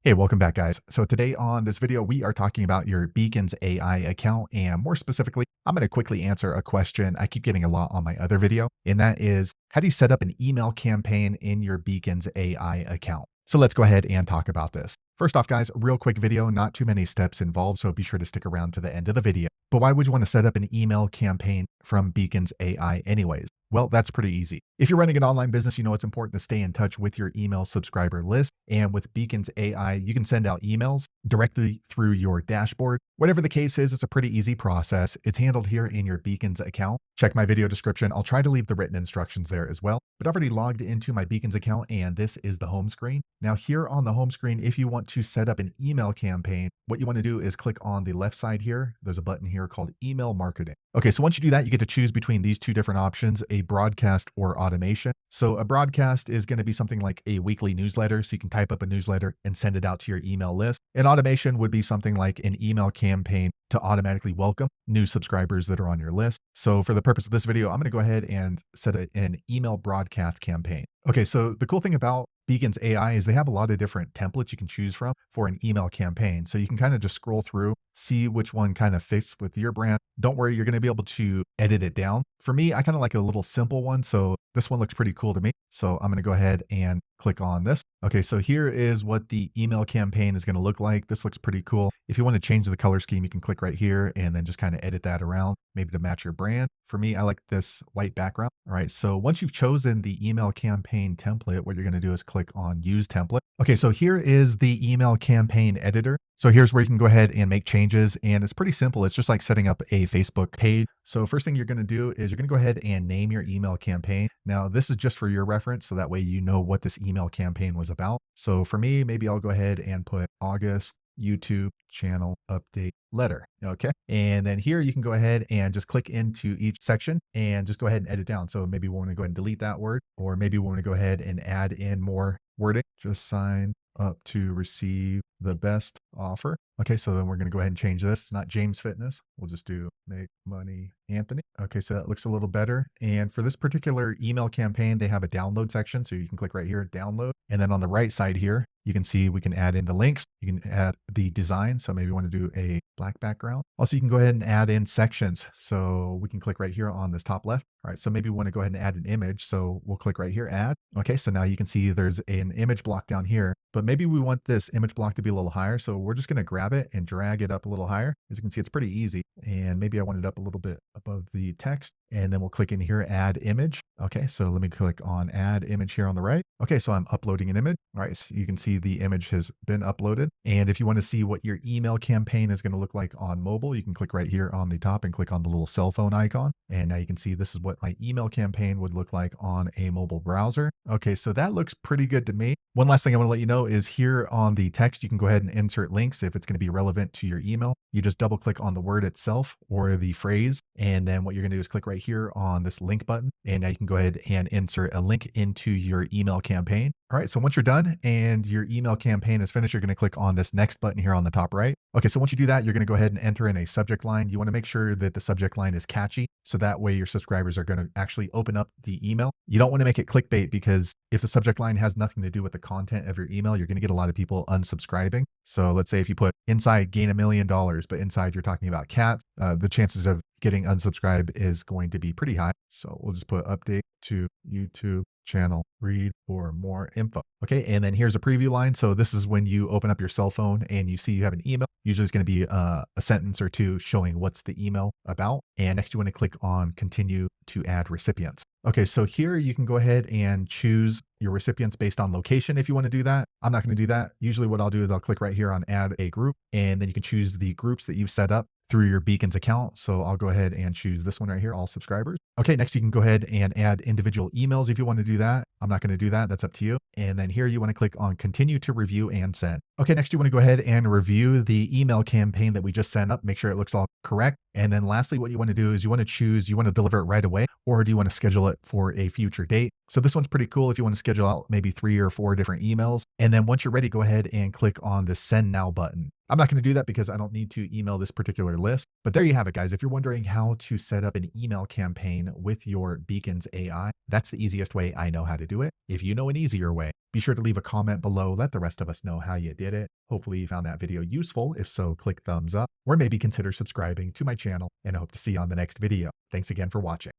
Hey, welcome back, guys. So today on this video, we are talking about your Beacons AI account. And more specifically, I'm going to quickly answer a question I keep getting a lot on my other video. And that is, how do you set up an email campaign in your Beacons AI account? So let's go ahead and talk about this. First off, guys, real quick video, not too many steps involved, so be sure to stick around to the end of the video. But why would you want to set up an email campaign from Beacons AI anyways? Well, that's pretty easy. If you're running an online business, you know it's important to stay in touch with your email subscriber list. And with Beacons AI, you can send out emails directly through your dashboard. Whatever the case is, it's a pretty easy process. It's handled here in your Beacons account. Check my video description. I'll try to leave the written instructions there as well. But I've already logged into my Beacons account, and this is the home screen. Now here on the home screen, if you want to set up an email campaign, what you want to do is click on the left side here. There's a button here called email marketing. Okay, so once you do that, you get to choose between these two different options, a broadcast or automation. So a broadcast is going to be something like a weekly newsletter. So you can type up a newsletter and send it out to your email list. An automation would be something like an email campaign to automatically welcome new subscribers that are on your list. So for the purpose of this video, I'm going to go ahead and set an email broadcast campaign. Okay, so the cool thing about Beacons AI is they have a lot of different templates you can choose from for an email campaign. So you can kind of just scroll through, see which one kind of fits with your brand. Don't worry, you're going to be able to edit it down. For me, I kind of like a little simple one. So this one looks pretty cool to me. So I'm going to go ahead and click on this. Okay, so here is what the email campaign is going to look like. This looks pretty cool. If you want to change the color scheme, you can click right here and then just kind of edit that around, maybe to match your brand. For me, I like this white background. All right, so once you've chosen the email campaign template, what you're going to do is click on Use Template. Okay, so here is the email campaign editor. So here's where you can go ahead and make changes, and it's pretty simple. It's just like setting up a Facebook page. So first thing you're going to do is you're going to go ahead and name your email campaign. Now, this is just for your reference, so that way you know what this email campaign was about. So for me, maybe I'll go ahead and put August YouTube channel update letter. Okay. And then here you can go ahead and just click into each section and just go ahead and edit down. So maybe we want to go ahead and delete that word, or maybe we want to go ahead and add in more wording. Just sign up to receive the best offer. Okay, so then we're going to go ahead and change this. It's not James Fitness. We'll just do make money Anthony. Okay, so that looks a little better. And for this particular email campaign, they have a download section. So you can click right here, download. And then on the right side here, you can see we can add in the links. You can add the design. So maybe you want to do a black background. Also, you can go ahead and add in sections. So we can click right here on this top left. All right, so maybe we want to go ahead and add an image. So we'll click right here, add. Okay, so now you can see there's an image block down here, but maybe we want this image block to be a little higher. So we're just going to grab it and drag it up a little higher. As you can see, it's pretty easy. And maybe I want it up a little bit above the text. And then we'll click in here, add image. Okay, so let me click on add image here on the right. Okay, so I'm uploading an image. All right, so you can see the image has been uploaded. And if you want to see what your email campaign is going to look like on mobile, you can click right here on the top and click on the little cell phone icon. And now you can see this is what my email campaign would look like on a mobile browser. Okay, so that looks pretty good to me. One last thing I want to let you know is here on the text, you can go ahead and insert links if it's going to be relevant to your email. You just double click on the word itself or the phrase. And then what you're going to do is click right here on this link button. And now you can go ahead and insert a link into your email campaign. All right, so once you're done and your email campaign is finished, you're going to click on this next button here on the top right. Okay, so once you do that, you're going to go ahead and enter in a subject line. You want to make sure that the subject line is catchy, so that way your subscribers are going to actually open up the email. You don't want to make it clickbait, because if the subject line has nothing to do with the content of your email, you're going to get a lot of people unsubscribing. So let's say if you put inside gain $1 million, but inside you're talking about cats, the chances of getting unsubscribed is going to be pretty high. So we'll just put update to YouTube channel, read for more info. Okay, and then here's a preview line. So this is when you open up your cell phone and you see you have an email. Usually it's going to be a sentence or two showing what's the email about. And next you want to click on continue to add recipients. Okay, so here you can go ahead and choose your recipients based on location if you want to do that. I'm not going to do that. Usually what I'll do is I'll click right here on add a group, and then you can choose the groups that you've set up through your Beacons account. So I'll go ahead and choose this one right here, all subscribers. Okay, next you can go ahead and add individual emails if you want to do that. I'm not going to do that. That's up to you. And then here you want to click on continue to review and send. Okay, next you want to go ahead and review the email campaign that we just sent up. Make sure it looks all correct. And then lastly, what you want to do is you want to choose, you want to deliver it right away, or do you want to schedule it for a future date? So this one's pretty cool if you want to schedule out maybe 3 or 4 different emails. And then once you're ready, go ahead and click on the send now button. I'm not going to do that because I don't need to email this particular list. But there you have it, guys. If you're wondering how to set up an email campaign with your Beacons AI, that's the easiest way I know how to do it. If you know an easier way, be sure to leave a comment below. Let the rest of us know how you did it. Hopefully you found that video useful. If so, click thumbs up or maybe consider subscribing to my channel, and I hope to see you on the next video. Thanks again for watching.